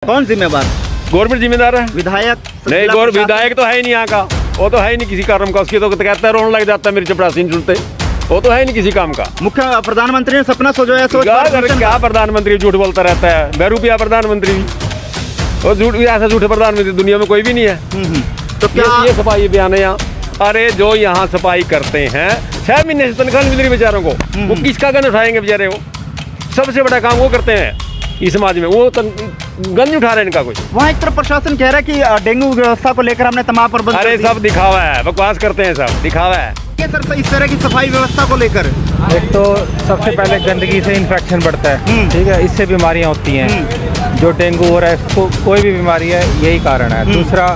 कौन जिम्मेवार? गवर्नमेंट जिम्मेदार है। विधायक नहीं, विधायक तो है ही नहीं यहाँ का, वो तो है ही नहीं किसी काम का। उसकी तो कहता है रोने लग जाता है मेरी चपरासी नहीं सुनते, वो तो है ही नहीं किसी काम का। मुख्य प्रधानमंत्री ने सपना सोचा क्या प्रधानमंत्री झूठ बोलता रहता है, बेरूपिया प्रधानमंत्री भी, और झूठ भी ऐसा झूठे प्रधानमंत्री दुनिया में कोई भी नहीं है। तो क्या ये सफाई बयान है यहाँ? अरे जो यहाँ सफाई करते हैं 6 महीने से तनख्वाह नहीं मिल रही बेचारों को, वो किसका गंज उठाएंगे बेचारे? वो सबसे बड़ा काम वो करते हैं इस समाज में, वो गंज उठा रहे हैं इनका कुछ। वहाँ एक तरफ प्रशासन कह रहा है कि डेंगू व्यवस्था को लेकर हमने तमाम प्रबंध। अरे सब दिखावा है, बकवास करते हैं, सब दिखावा है। सर इस तरह की सफाई व्यवस्था को लेकर एक तो सबसे पहले गंदगी से इन्फेक्शन बढ़ता है, ठीक है, इससे बीमारियां होती हैं। जो डेंगू हो रहा है, कोई भी बीमारी है, यही कारण है। दूसरा,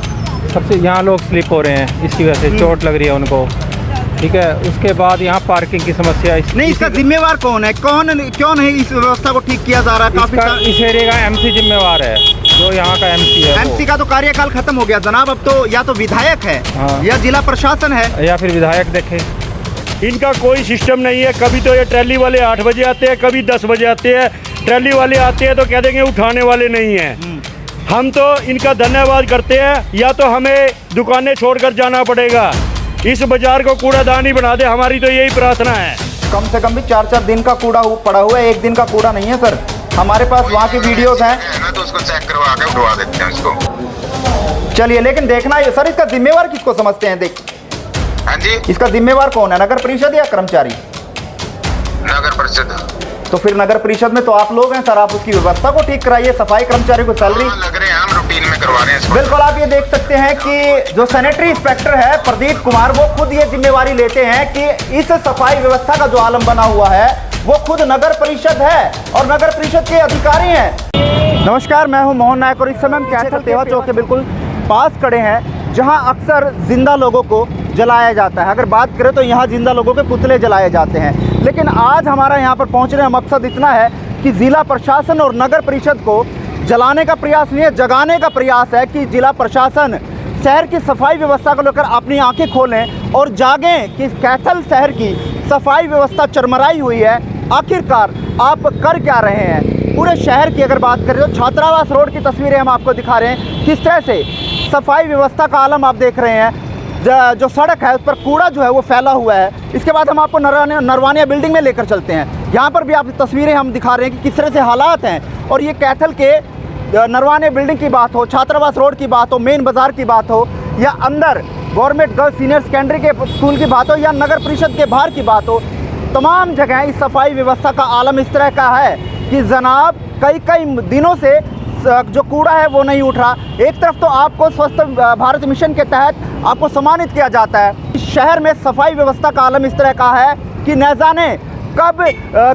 सबसे यहाँ लोग स्लिप हो रहे हैं, इसकी वजह से चोट लग रही है उनको, ठीक है। उसके बाद यहाँ पार्किंग की समस्या नहीं, इसका जिम्मेवार कौन है? क्यों नहीं इस व्यवस्था को ठीक किया जा रहा है? काफी इस एरिया का एमसी जिम्मेवार है, जो यहाँ का एमसी है। एमसी का तो कार्यकाल खत्म हो गया जनाब, अब तो या तो विधायक है या जिला प्रशासन है या फिर विधायक देखे। इनका कोई सिस्टम नहीं है। कभी तो ये ट्रैली वाले 8 बजे आते हैं, कभी 10 बजे आते हैं। ट्रैली वाले आते हैं तो कह देंगे उठाने वाले नहीं हैं। हम तो इनका धन्यवाद करते हैं, या तो हमें दुकानें छोड़कर जाना पड़ेगा, इस बाजार को कूड़ादान ही बना दे, हमारी तो यही प्रार्थना है। कम से कम भी 4-4 दिन का कूड़ा पड़ा हुआ है, एक दिन का कूड़ा नहीं है सर। हमारे पास वहाँ की वीडियोस हैं तो उसको चेक करवा के उठवा देते हैं उसको। चलिए, लेकिन देखना है सर, इसका जिम्मेवार किसको समझते हैं? देख, हाँ जी, इसका जिम्मेवार कौन है? नगर परिषद या कर्मचारी? नगर परिषद। तो फिर नगर परिषद में तो आप लोग हैं सर, आप उसकी व्यवस्था को ठीक कराइए, सफाई कर्मचारी को सैलरी। लग रहे हैं हम रूटीन में करवा रहे हैं। बिल्कुल, आप ये देख सकते हैं कि जो सैनिटरी इंस्पेक्टर है प्रदीप कुमार, वो खुद ये जिम्मेवारी लेते हैं कि इस सफाई व्यवस्था का जो आलम बना हुआ है वो खुद नगर परिषद है और नगर परिषद के अधिकारी हैं। नमस्कार, मैं हूं मोहन नायक और इस समय हम कैथल तेवा चौक के बिल्कुल पास खड़े हैं, जहां अक्सर जिंदा लोगों को जलाया जाता है। अगर बात करें तो यहाँ जिंदा लोगों के पुतले जलाए जाते हैं, लेकिन आज हमारा यहाँ पर पहुँचने का मकसद इतना है कि जिला प्रशासन और नगर परिषद को जलाने का प्रयास नहीं है, जगाने का प्रयास है कि जिला प्रशासन शहर की सफाई व्यवस्था को लेकर अपनी आंखें खोलें और जागें कि कैथल शहर की सफाई व्यवस्था चरमराई हुई है। आखिरकार आप कर क्या रहे हैं? पूरे शहर की अगर बात करें तो छात्रावास रोड की तस्वीरें हम आपको दिखा रहे हैं, किस तरह से सफाई व्यवस्था का आलम आप देख रहे हैं। जो सड़क है उस पर कूड़ा जो है वो फैला हुआ है। इसके बाद हम आपको नरवानिया बिल्डिंग में लेकर चलते हैं, यहाँ पर भी आप तस्वीरें हम दिखा रहे हैं कि किस तरह से हालात हैं। और ये कैथल के नरवानिया बिल्डिंग की बात हो, छात्रावास रोड की बात हो, मेन बाज़ार की बात हो, या अंदर गवर्नमेंट गर्ल्स सीनियर सेकेंडरी के स्कूल की बात हो, या नगर परिषद के बाहर की बात हो, तमाम जगह इस सफाई व्यवस्था का आलम इस तरह का है कि जनाब कई दिनों से जो कूड़ा है वो नहीं उठ रहा। एक तरफ तो आपको स्वच्छ भारत मिशन के तहत आपको सम्मानित किया जाता है, इस शहर में सफाई व्यवस्था का आलम इस तरह का है कि न जाने कब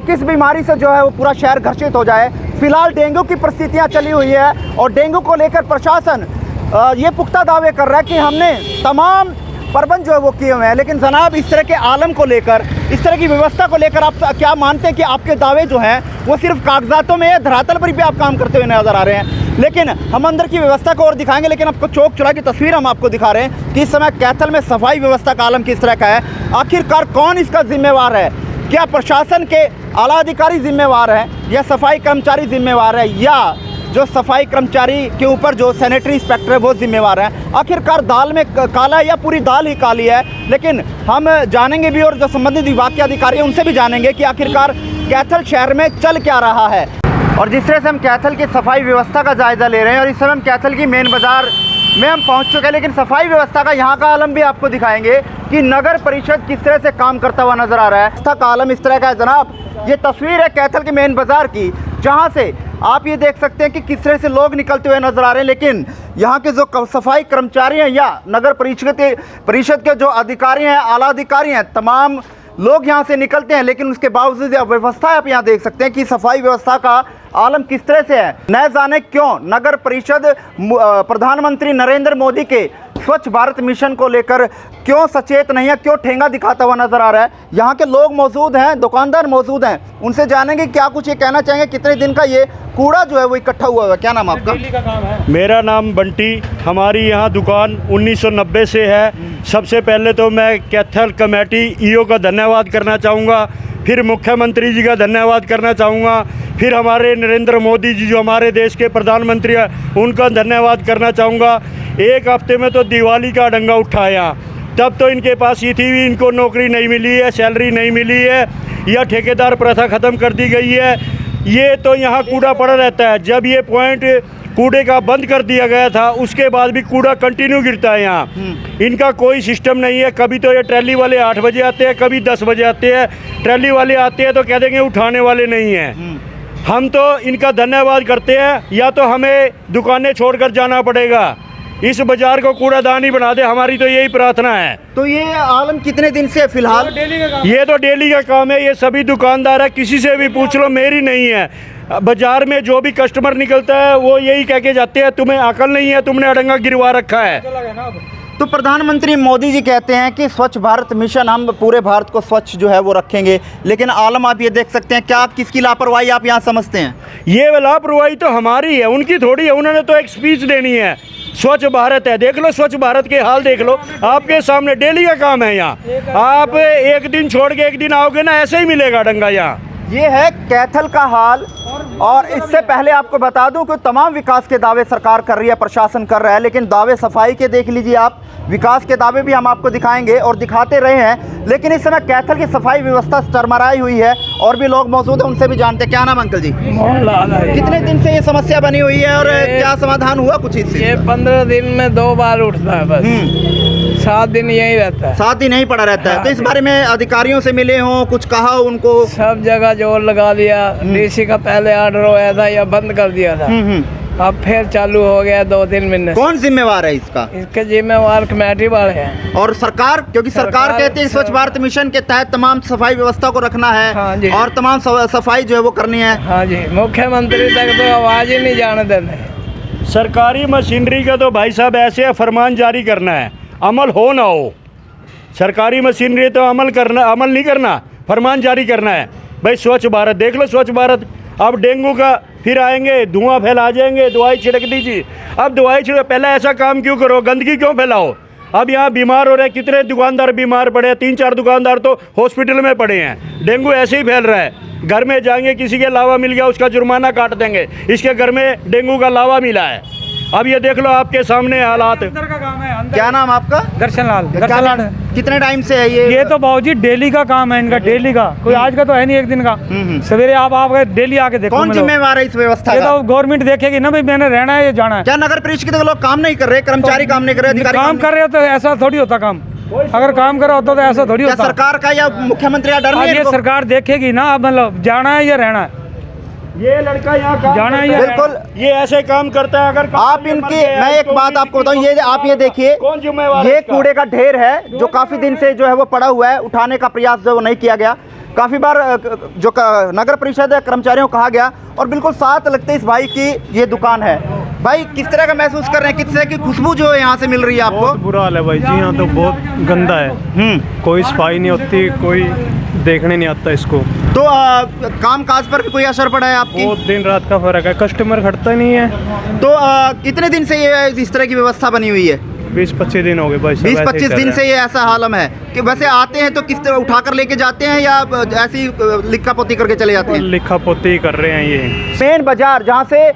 किस बीमारी से जो है वो पूरा शहर घर्षित हो जाए। फिलहाल डेंगू की परिस्थितियाँ चली हुई है और डेंगू को लेकर प्रशासन ये पुख्ता दावे कर रहा है कि हमने तमाम प्रबंध जो है वो किए हुए हैं। लेकिन जनाब, इस तरह के आलम को लेकर, इस तरह की व्यवस्था को लेकर आप क्या मानते हैं कि आपके दावे जो हैं वो सिर्फ कागजातों में या धरातल पर भी आप काम करते हुए नजर आ रहे हैं? लेकिन हम अंदर की व्यवस्था को और दिखाएंगे, लेकिन आपको चौक चौराहे की तस्वीर हम आपको दिखा रहे हैं कि इस समय कैथल में सफाई व्यवस्था का आलम किस तरह का है। आखिरकार कौन इसका जिम्मेवार है? क्या प्रशासन के आला अधिकारी जिम्मेवार हैं, या सफाई कर्मचारी जिम्मेवार है, या जो सफाई कर्मचारी के ऊपर जो सैनिटरी इंस्पेक्टर है वो जिम्मेवार है? आखिरकार दाल में काला है या पूरी दाल ही काली है? लेकिन हम जानेंगे भी और जो संबंधित विभाग के अधिकारी हैं उनसे भी जानेंगे कि आखिरकार कैथल शहर में चल क्या रहा है। और जिस तरह से हम कैथल की सफाई व्यवस्था का जायज़ा ले रहे हैं, और इस समय हम कैथल की मेन बाज़ार में हम पहुंच चुके हैं, लेकिन सफाई व्यवस्था का यहाँ का आलम भी आपको दिखाएंगे कि नगर परिषद किस तरह से काम करता हुआ नज़र आ रहा है। व्यवस्था का आलम इस तरह का है जनाब। ये तस्वीर है कैथल के मेन बाज़ार की, जहाँ से आप ये देख सकते हैं कि किस तरह से लोग निकलते हुए नजर आ रहे हैं। लेकिन यहाँ के जो सफाई कर्मचारी हैं या नगर परिषद के जो अधिकारी हैं, आला अधिकारी हैं, तमाम लोग यहाँ से निकलते हैं, लेकिन उसके बावजूद व्यवस्था आप यहाँ देख सकते हैं कि सफाई व्यवस्था का आलम किस तरह से है। न जाने क्यों नगर परिषद प्रधानमंत्री नरेंद्र मोदी के स्वच्छ भारत मिशन को लेकर क्यों सचेत नहीं है, क्यों ठेंगा दिखाता हुआ नजर आ रहा है। यहाँ के लोग मौजूद हैं, दुकानदार मौजूद हैं, उनसे जानेंगे क्या कुछ ये कहना चाहेंगे। कितने दिन का ये कूड़ा जो है वो इकट्ठा हुआ है। क्या नाम आपका? मेरा नाम बंटी। हमारी यहाँ दुकान 1990 से है। सबसे पहले तो मैं कैथल कमेटी ईओ का धन्यवाद करना चाहूँगा, फिर मुख्यमंत्री जी का धन्यवाद करना चाहूँगा, फिर हमारे नरेंद्र मोदी जी जो हमारे देश के प्रधानमंत्री हैं उनका धन्यवाद करना चाहूँगा। एक हफ्ते में तो दिवाली का डंगा उठाया, तब तो इनके पास ये थी, इनको नौकरी नहीं मिली है, सैलरी नहीं मिली है, या ठेकेदार प्रथा ख़त्म कर दी गई है। ये तो यहाँ कूड़ा पड़ा रहता है। जब ये पॉइंट कूड़े का बंद कर दिया गया था उसके बाद भी कूड़ा कंटिन्यू गिरता है यहाँ। इनका कोई सिस्टम नहीं है। कभी तो ये ट्रैली वाले 8 बजे आते हैं, कभी 10 बजे आते हैं। ट्रैली वाले आते हैं तो कह देंगे उठाने वाले नहीं हैं। हम तो इनका धन्यवाद करते हैं, या तो हमें दुकानें छोड़कर जाना पड़ेगा, इस बाजार को कूड़ादान ही बना दे, हमारी तो यही प्रार्थना है। तो ये आलम कितने दिन से फिलहाल? ये तो डेली का काम है। ये सभी दुकानदार है, किसी से भी पूछ लो, मेरी नहीं है। बाजार में जो भी कस्टमर निकलता है वो यही कह के जाते हैं तुम्हें अकल नहीं है, तुमने अडंगा गिरवा रखा है। तो प्रधानमंत्री मोदी जी कहते हैं कि स्वच्छ भारत मिशन, हम पूरे भारत को स्वच्छ जो है वो रखेंगे, लेकिन आलम आप ये देख सकते हैं, क्या किसकी लापरवाही आप यहाँ समझते हैं? ये लापरवाही तो हमारी है, उनकी थोड़ी है। उन्होंने तो एक स्पीच देनी है, स्वच्छ भारत है। देख लो स्वच्छ भारत के हाल देख लो, आपके सामने डेली का काम है यहाँ। आप एक दिन छोड़ के एक दिन आओगे ना, ऐसे ही मिलेगा डंगा यहाँ। ये है कैथल का हाल। और इससे पहले आपको बता दूं कि तमाम विकास के दावे सरकार कर रही है, प्रशासन कर रहा है, लेकिन दावे सफाई के देख लीजिए आप। विकास के दावे भी हम आपको दिखाएंगे और दिखाते रहे हैं, लेकिन इस समय कैथल की सफाई व्यवस्था चरमराई हुई है। और भी लोग मौजूद हैं, उनसे भी जानते हैं। क्या नाम अंकल जी? कितने दिन से ये समस्या बनी हुई है और क्या समाधान हुआ कुछ इससे? ये 15 दिन में 2 बार उठता है बस। 7 दिन यही रहता है। 7 दिन यही पड़ा रहता है। तो इस बारे में अधिकारियों से मिले हों, कुछ कहा उनको? सब जगह जोर लगा दिया। डीसी का पहले ऑर्डर होया था या बंद कर दिया था, अब फिर चालू हो गया 2 दिन में। कौन जिम्मेवार है इसका? इसके जिम्मेवार कमेटी वाले हैं और सरकार, क्योंकि सरकार कहती है स्वच्छ भारत मिशन के तहत तमाम सफाई व्यवस्था को रखना है। हाँ जी। और तमाम सफाई जो है वो करनी है। हाँ जी, मुख्यमंत्री तक तो आवाज़ ही नहीं जाने देते। सरकारी मशीनरी का तो भाई साहब ऐसे है, फरमान जारी करना है, अमल हो ना हो। सरकारी मशीनरी तो अमल नहीं करना, फरमान जारी करना है। भाई स्वच्छ भारत देख लो, स्वच्छ भारत। अब डेंगू का फिर आएंगे, धुआं फैला जाएंगे, दवाई छिड़क दीजिए। अब दवाई छिड़क, पहले ऐसा काम क्यों करो, गंदगी क्यों फैलाओ? अब यहाँ बीमार हो रहे हैं, कितने दुकानदार बीमार पड़े हैं। 3-4 दुकानदार तो हॉस्पिटल में पड़े हैं। डेंगू ऐसे ही फैल रहा है। घर में जाएंगे, किसी के लावा मिल गया, उसका जुर्माना काट देंगे, इसके घर में डेंगू का लावा मिला है। अब ये देख लो आपके सामने हालात। क्या नाम आपका? दर्शन लाल। कितने टाइम से है ये तो बाबूजी डेली का काम है इनका, डेली का, कोई आज का तो है नहीं, एक दिन का। सवेरे आप डेली आके देखो। कौन जिम्मेवार है इस व्यवस्था ये का? तो गवर्नमेंट देखेगी ना भाई, मैंने रहना है, ये जाना है। क्या नगर परिषद के लोग काम नहीं कर रहे, कर्मचारी काम नहीं कर रहे, अधिकारी काम कर रहे हो तो ऐसा थोड़ी होता काम। अगर काम कर रहा होता तो ऐसा थोड़ी होता। सरकार का या मुख्यमंत्री का डर नहीं है? ये सरकार देखेगी ना, अब मतलब जाना है या रहना है। ये लड़का यहाँ काम जाना है। बिल्कुल, ये ऐसे काम करता है। अगर आप इनकी, मैं एक बात आपको बताऊं, ये आप ये देखिए, कौन जिम्मेवार? ये कूड़े का ढेर है जो काफी दिन से जो है वो पड़ा हुआ है, उठाने का प्रयास जो वो नहीं किया गया। काफी बार जो नगर परिषद कर्मचारियों को कहा गया, और बिल्कुल साथ लगते इस भाई की ये दुकान है। भाई किस तरह का महसूस कर रहे हैं, किस तरह की खुशबू जो है यहाँ से मिल रही है आपको? बहुत बुरा हाल है भाई जी, यहाँ तो बहुत गंदा है। कोई सफाई नहीं होती, कोई देखने नहीं आता इसको। तो काम काज पर भी कोई असर पड़ा है आपकी? बहुत दिन रात का फर्क है, कस्टमर खड़ता नहीं है। तो कितने दिन से ये इस तरह की व्यवस्था बनी हुई है? 20-25 दिन हो गए भाई। 20-25 दिन से ये ऐसा हालम है कि वैसे आते हैं तो किस तरह उठा कर लेके जाते हैं या ऐसी लिखा पोती करके चले जाते हैं? लिखा पोती कर रहे हैं ये। मेन बाजार जहाँ से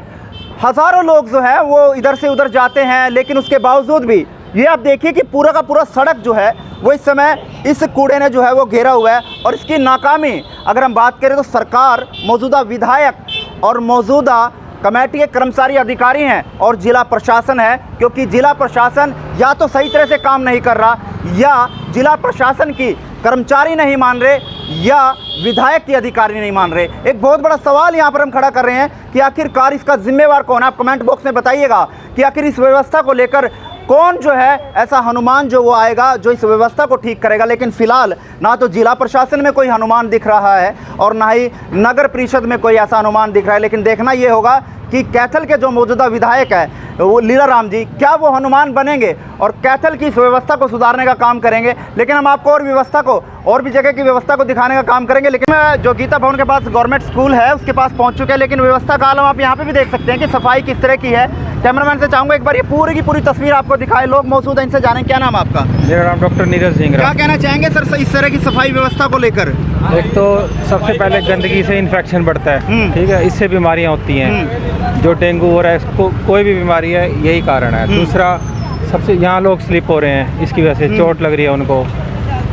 हज़ारों लोग जो है वो इधर से उधर जाते हैं, लेकिन उसके बावजूद भी ये आप देखिए कि पूरा का पूरा सड़क जो है वो इस समय इस कूड़े ने जो है वो घेरा हुआ है। और इसकी नाकामी अगर हम बात करें तो सरकार, मौजूदा विधायक और मौजूदा कमेटी के कर्मचारी अधिकारी हैं और जिला प्रशासन है, क्योंकि जिला प्रशासन या तो सही तरह से काम नहीं कर रहा, या जिला प्रशासन की कर्मचारी नहीं मान रहे, या विधायक की अधिकारी नहीं मान रहे। एक बहुत बड़ा सवाल यहाँ पर हम खड़ा कर रहे हैं कि आखिरकार इसका जिम्मेवार कौन है। आप कमेंट बॉक्स में बताइएगा कि आखिर इस व्यवस्था को लेकर कौन जो है ऐसा हनुमान जो वो आएगा जो इस व्यवस्था को ठीक करेगा। लेकिन फिलहाल ना तो जिला प्रशासन में कोई हनुमान दिख रहा है और ना ही नगर परिषद में कोई ऐसा हनुमान दिख रहा है। लेकिन देखना ये होगा कि कैथल के जो मौजूदा विधायक है वो लीलाराम जी, क्या वो हनुमान बनेंगे और कैथल की इस व्यवस्था को सुधारने का काम करेंगे। लेकिन हम आपको और व्यवस्था को, और भी जगह की व्यवस्था को दिखाने का काम करेंगे। लेकिन मैं जो गीता भवन के पास गवर्नमेंट स्कूल है उसके पास पहुंच चुके हैं। लेकिन व्यवस्था का आलम आप यहाँ पे भी देख सकते हैं कि सफाई किस तरह की है। कैमरामैन से चाहूँगा एक बार ये पूरी की पूरी तस्वीर आपको दिखाए। लोग मौजूद हैं, इनसे जाने क्या नाम आपका? मेरा नाम डॉक्टर नीरज सिंह क्या कहना चाहेंगे सर इस तरह की सफाई व्यवस्था को लेकर? एक तो सबसे पहले गंदगी से इन्फेक्शन बढ़ता है, ठीक है, इससे बीमारियां होती हैं। जो डेंगू हो रहा है, इसको कोई भी बीमारी है, यही कारण है। दूसरा, सबसे यहाँ लोग स्लिप हो रहे हैं, इसकी वजह से चोट लग रही है उनको,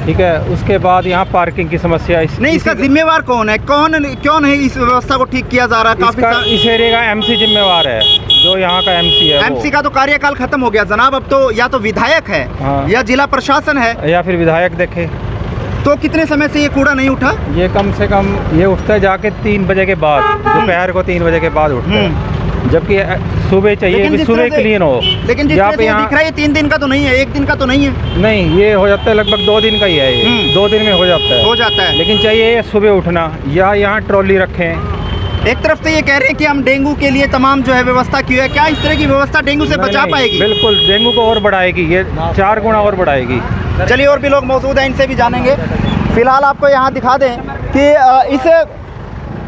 ठीक है। उसके बाद यहाँ पार्किंग की समस्या नहीं, इसका जिम्मेवार कौन है? क्यों नहीं इस व्यवस्था को ठीक किया जा रहा? इस एरिया का एमसी जिम्मेवार है, जो यहाँ का एमसी है। एमसी का तो कार्यकाल खत्म हो गया जनाब। अब तो या तो विधायक है, हाँ, या जिला प्रशासन है, या फिर विधायक देखे। तो कितने समय से ये कूड़ा नहीं उठा? ये कम से कम ये उठता है जाके 3 बजे के बाद, दोपहर को 3 बजे के बाद उठता है। जबकि सुबह चाहिए, सुबह क्लीन हो। लेकिन जिस तरह से ये दिख रहा है 3 दिन का तो नहीं है, 1 दिन का तो नहीं है। नहीं, ये हो जाता है लगभग 2 दिन का ही है। ये 2 दिन में हो जाता है। लेकिन चाहिए सुबह उठना, या यहाँ ट्रॉली रखें। एक तरफ से ये कह रहे हैं कि हम डेंगू के लिए तमाम जो है व्यवस्था की है। क्या इस तरह की व्यवस्था डेंगू से बचा पाएगी? बिल्कुल, डेंगू को और बढ़ाएगी, ये 4 गुना और बढ़ाएगी। चलिए, और भी लोग मौजूद हैं, इनसे भी जानेंगे। फिलहाल आपको यहाँ दिखा दें कि इस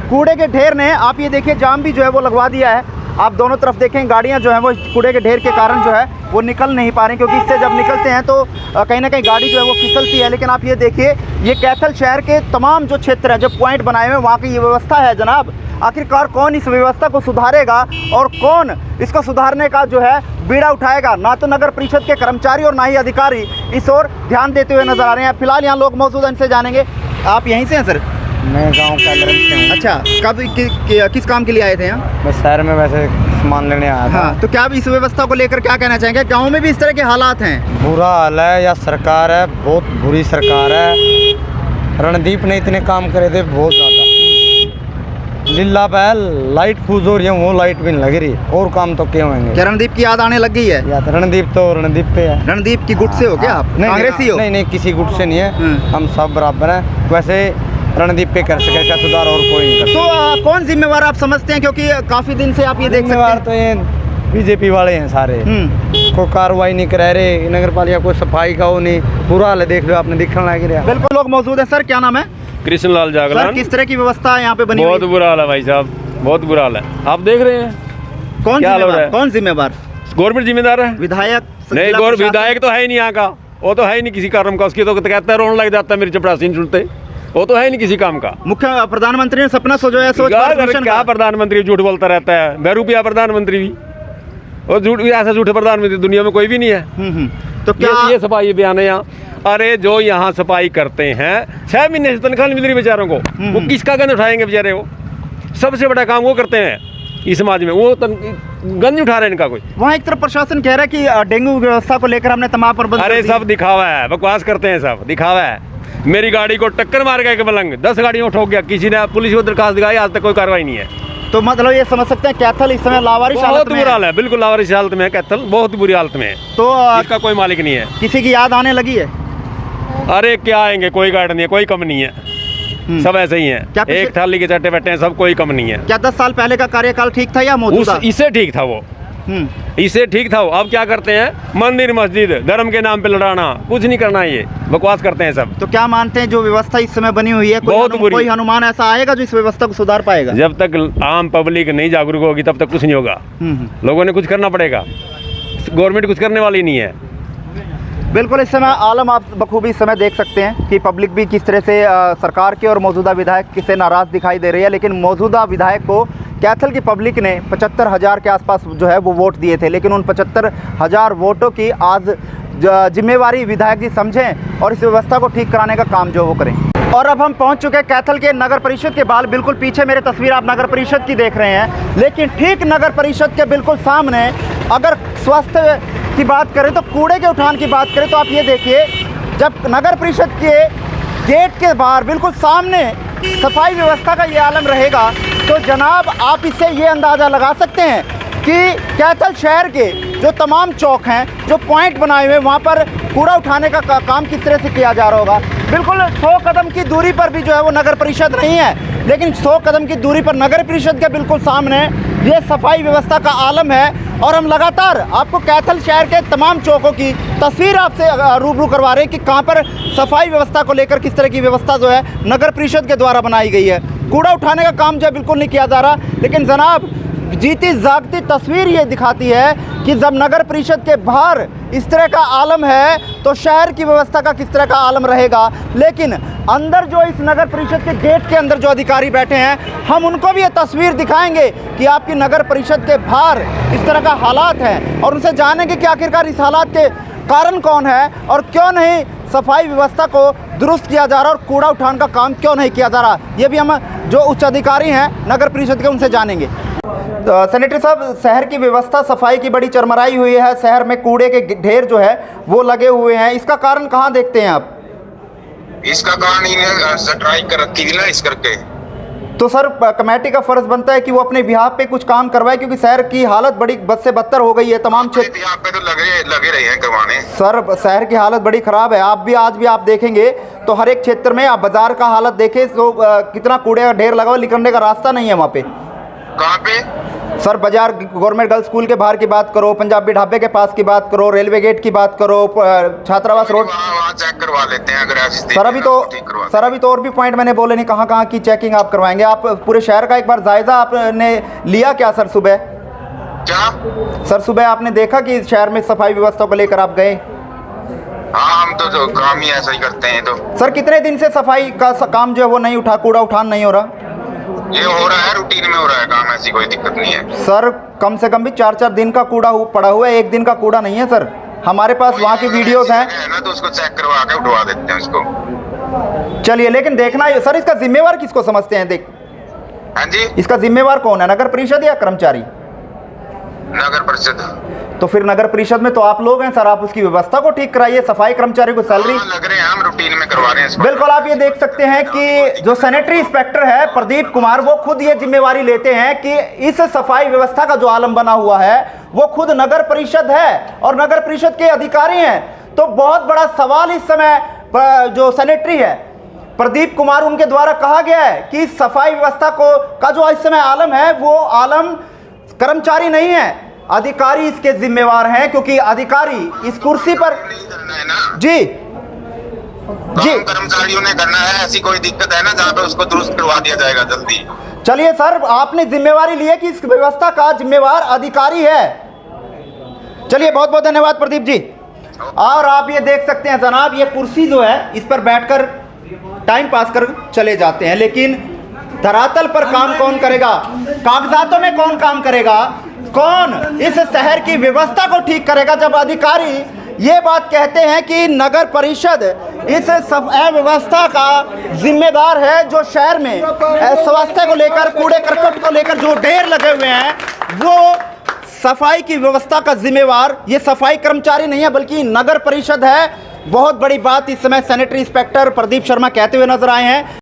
कूड़े के ढेर ने, आप ये देखिए, जाम भी जो है वो लगवा दिया है। आप दोनों तरफ देखें, गाड़ियाँ जो है वो कूड़े के ढेर के कारण जो है वो निकल नहीं पा रही, क्योंकि इससे जब निकलते हैं तो कहीं ना कहीं गाड़ी जो है वो फिसलती है। लेकिन आप ये देखिए, ये कैथल शहर के तमाम जो क्षेत्र हैं, जो पॉइंट बनाए हुए हैं, वहाँ की ये व्यवस्था है जनाब। आखिरकार कौन इस व्यवस्था को सुधारेगा और कौन इसको सुधारने का जो है बीड़ा उठाएगा? ना तो नगर परिषद के कर्मचारी और ना ही अधिकारी इस ओर ध्यान देते हुए नजर आ रहे हैं। फिलहाल यहाँ लोग मौजूद हैं, इनसे जानेंगे। आप यहीं से हैं सर? मैं गांव कैलरन से हूँ। अच्छा, कब किस काम के लिए आए थे यहाँ? बस शहर में वैसे सामान लेने आया था। हाँ, तो क्या अब इस व्यवस्था को लेकर क्या कहना चाहेंगे? गांव में भी इस तरह के हालात हैं? बुरा हाल है, या सरकार है, बहुत बुरी सरकार है। रणदीप ने इतने काम करे थे, बहुत ज़्यादा। लीला बहल लाइट फूज हो रही है, वो लाइट भी नहीं लग रही, और काम तो क्या होंगे? क्या रणदीप की याद आने लग गई है? याद रणदीप तो रणदीप पे है। रणदीप की गुट से हो क्या आप? कांग्रेसी हो? नहीं, किसी गुट से नहीं है, हम सब बराबर हैं। वैसे रणदीप पे कर सकेगा सुधार, और कोई नहीं कर। तो कौन जिम्मेवार आप समझते हैं? क्योंकि काफी दिन से आप ये देख सकते हैं, तो ये बीजेपी वाले हैं सारे। कोई कार्रवाई नहीं करा रहे, नगर पालिका कोई सफाई का वो नहीं, बुरा हाल है, देख लो आपने, दिखने लग रहा है। बिल्कुल, लोग मौजूद है। सर क्या नाम है? कृष्णलाल जागलान। किस तरह की व्यवस्था यहाँ पे बनी? बहुत बुरा हाल है भाई साहब, बहुत बुरा हाल है। आप देख रहे हैं कौन जिम्मेवार? गवर्नमेंट जिम्मेदार है? विधायक नहीं, विधायक तो है ही नहीं यहाँ का, वो तो है ही नहीं किसी काम का। उसकी तो कहता है रोने लग जाता है मेरी चपरासी नहीं सुनते, वो तो है नहीं किसी काम का। मुख्य प्रधानमंत्री ने सपना सोचा है, क्या प्रधानमंत्री झूठ बोलता रहता है, बेरुपया प्रधानमंत्री भी, और झूठ, ऐसा झूठे प्रधानमंत्री दुनिया में कोई भी नहीं है। तो क्या ये सफाई बयान है यहाँ? अरे जो यहाँ सफाई करते हैं, 6 महीने से तनख्वाह नहीं मिल रही बेचारों को, वो किसका गंद उठाएंगे बेचारे? वो सबसे बड़ा काम वो करते हैं इस समाज में, वो गंज उठा रहे हैं इनका कोई। वहाँ एक तरफ प्रशासन कह रहा है कि डेंगू व्यवस्था को लेकर हमने तमाम प्रबंध। अरे सब दिखावा है, बकवास करते हैं, सब दिखावा है। मेरी गाड़ी को टक्कर मार गया कि मलंग 10 गाड़ियों ठोक गया, किसी ने पुलिस को दरखास्त दिखाई, आज तक कोई कार्रवाई नहीं है। तो मतलब ये समझ सकते हैं कैथल इस समय लावारिश हालत में है। बुरा हाल है, बिल्कुल लावारिश हालत में है कैथल, बहुत बुरी हालत में है। तो इसका कोई मालिक नहीं है। किसी की याद आने लगी है? अरे क्या आएंगे, कोई गार्ड नहीं है, कोई कम नहीं है, सब ऐसे ही हैं, एक थाली के चट्टे बैठे हैं, सब कोई कम नहीं है। क्या 10 साल पहले का कार्यकाल ठीक था या मौजूदा? इससे ठीक था वो, इससे ठीक था वो। अब क्या करते हैं, मंदिर मस्जिद धर्म के नाम पे लड़ाना, कुछ नहीं करना, ये बकवास करते हैं सब। तो क्या मानते हैं जो व्यवस्था इस समय बनी हुई है, कोई हनुमान ऐसा आएगा जो इस व्यवस्था को सुधार पाएगा? जब तक आम पब्लिक नहीं जागरूक होगी तब तक कुछ नहीं होगा। लोगों ने कुछ करना पड़ेगा, गवर्नमेंट कुछ करने वाली नहीं है। बिल्कुल, इस समय आलम आप बखूबी इस समय देख सकते हैं कि पब्लिक भी किस तरह से सरकार के और मौजूदा विधायक से नाराज़ दिखाई दे रही है। लेकिन मौजूदा विधायक को कैथल की पब्लिक ने 75,000 के आसपास जो है वो वोट दिए थे, लेकिन उन 75,000 वोटों की आज जिम्मेवारी विधायक जी समझें और इस व्यवस्था को ठीक कराने का काम जो वो करें। और अब हम पहुंच चुके हैं कैथल के नगर परिषद के बाहर। बिल्कुल पीछे मेरे तस्वीर आप नगर परिषद की देख रहे हैं, लेकिन ठीक नगर परिषद के बिल्कुल सामने अगर स्वास्थ्य की बात करें तो कूड़े के उठान की बात करें तो आप ये देखिए, जब नगर परिषद के गेट के बाहर बिल्कुल सामने सफाई व्यवस्था का ये आलम रहेगा तो जनाब आप इससे ये अंदाज़ा लगा सकते हैं कि कैथल शहर के जो तमाम चौक हैं, जो पॉइंट बनाए हुए हैं, वहाँ पर कूड़ा उठाने का काम किस तरह से किया जा रहा होगा। बिल्कुल 100 कदम की दूरी पर भी जो है वो नगर परिषद नहीं है, लेकिन 100 कदम की दूरी पर नगर परिषद के बिल्कुल सामने ये सफाई व्यवस्था का आलम है। और हम लगातार आपको कैथल शहर के तमाम चौकों की तस्वीर आपसे रूबरू करवा रहे हैं कि कहाँ पर सफाई व्यवस्था को लेकर किस तरह की व्यवस्था जो है नगर परिषद के द्वारा बनाई गई है। कूड़ा उठाने का काम जो है बिल्कुल नहीं किया जा रहा, लेकिन जनाब जीती जागती तस्वीर ये दिखाती है कि जब नगर परिषद के बाहर इस तरह का आलम है तो शहर की व्यवस्था का किस तरह का आलम रहेगा। लेकिन अंदर जो इस नगर परिषद के गेट के अंदर जो अधिकारी बैठे हैं, हम उनको भी ये तस्वीर दिखाएंगे कि आपकी नगर परिषद के बाहर इस तरह का हालात है और उनसे जानेंगे कि आखिरकार इस हालात के कारण कौन है और क्यों नहीं सफाई व्यवस्था को दुरुस्त किया जा रहा और कूड़ा उठाने का काम क्यों नहीं किया जा रहा। ये भी हम जो उच्च अधिकारी हैं नगर परिषद के उनसे जानेंगे। तो सेनेटरी साहब, शहर की व्यवस्था सफाई की बड़ी चरमराई हुई है, शहर में कूड़े के ढेर जो है वो लगे हुए हैं, इसका कारण कहाँ देखते हैं आप? इसका कारण इन्हें स्ट्राइक कर रखी थी ना, इस करके। तो सर कमेटी का फर्ज बनता है कि वो अपने बिहाफ पे कुछ काम करवाए, क्योंकि शहर की हालत बड़ी बद से बदतर हो गई है। तमाम क्षेत्र यहाँ पे तो लगे रहे हैं करवाने। सर शहर की हालत बड़ी ख़राब है। आप भी आज भी आप देखेंगे तो हर एक क्षेत्र में, आप बाजार का हालत देखें तो कितना कूड़े का ढेर लगा हुआ, निकलने का रास्ता नहीं है वहाँ पे। कहाँ पे? सर बाजार, गवर्नमेंट गर्ल्स स्कूल के बाहर की बात करो, पंजाबी ढाबे के पास की बात करो, रेलवे गेट की बात करो, छात्रावास रोड। वहाँ चेक करवा लेते हैं अगर ऐसी सर अभी तो और भी पॉइंट मैंने बोले नहीं, कहाँ की चेकिंग आप करवाएंगे? आप पूरे शहर का एक बार जायजा आपने लिया क्या सर सुबह? क्या सर सुबह आपने देखा कि शहर में सफाई व्यवस्था को लेकर आप गए? हाँ, हम तो काम ही ऐसा ही करते हैं। तो सर कितने दिन से सफाई का काम जो है वो नहीं उठा, कूड़ा उठान नहीं हो रहा? ये हो रहा है, रूटीन में हो रहा है काम, ऐसी कोई दिक्कत नहीं है। सर कम से कम भी 4-4 दिन का कूड़ा पड़ा हुआ है, एक दिन का कूड़ा नहीं है सर। हमारे पास वहाँ की वीडियोस हैं ना, तो उसको चेक करवा के उठवा देते हैं उसको। चलिए, लेकिन देखना है सर, इसका जिम्मेवार किसको समझते हैं? देख, हाँ जी, इसका जिम्मेवार कौन है, नगर परिषद या कर्मचारी? नगर परिषद। तो फिर नगर परिषद में तो आप लोग हैं सर, आप उसकी व्यवस्था को ठीक कराइए, सफाई कर्मचारी को सैलरी। लग रहे हैं, हम रूटीन में करवा रहे हैं। बिल्कुल, आप ये देख सकते हैं कि जो सैनिटरी इंस्पेक्टर है प्रदीप कुमार, वो खुद ये जिम्मेवारी लेते हैं कि इस सफाई व्यवस्था का जो आलम बना हुआ है वो खुद नगर परिषद है और नगर परिषद के अधिकारी हैं। तो बहुत बड़ा सवाल इस समय जो सैनिटरी है प्रदीप कुमार, उनके द्वारा कहा गया है कि सफाई व्यवस्था का जो इस समय आलम है वो आलम कर्मचारी नहीं है, अधिकारी इसके जिम्मेवार हैं, क्योंकि अधिकारी इस कुर्सी पर जी कर्मचारियों ने करना है। ऐसी कोई दिक्कत है ना जहाँ पे उसको दुरुस्त करवा दिया जाएगा जल्दी। चलिए सर, आपने जिम्मेवारी ली है कि इस व्यवस्था का जिम्मेवार अधिकारी है। चलिए, बहुत बहुत धन्यवाद प्रदीप जी। और आप ये देख सकते हैं जनाब, ये कुर्सी जो है इस पर बैठकर टाइम पास कर चले जाते हैं, लेकिन धरातल पर काम कौन करेगा, कागजातों में कौन काम करेगा, कौन इस शहर की व्यवस्था को ठीक करेगा? जब अधिकारी ये बात कहते हैं कि नगर परिषद इस व्यवस्था का जिम्मेदार है, जो शहर में स्वास्थ्य को लेकर, कूड़े करकट को लेकर जो ढेर लगे हुए हैं, वो सफाई की व्यवस्था का जिम्मेवार ये सफाई कर्मचारी नहीं है बल्कि नगर परिषद है। बहुत बड़ी बात इस समय सैनिटरी इंस्पेक्टर प्रदीप शर्मा कहते हुए नजर आए हैं।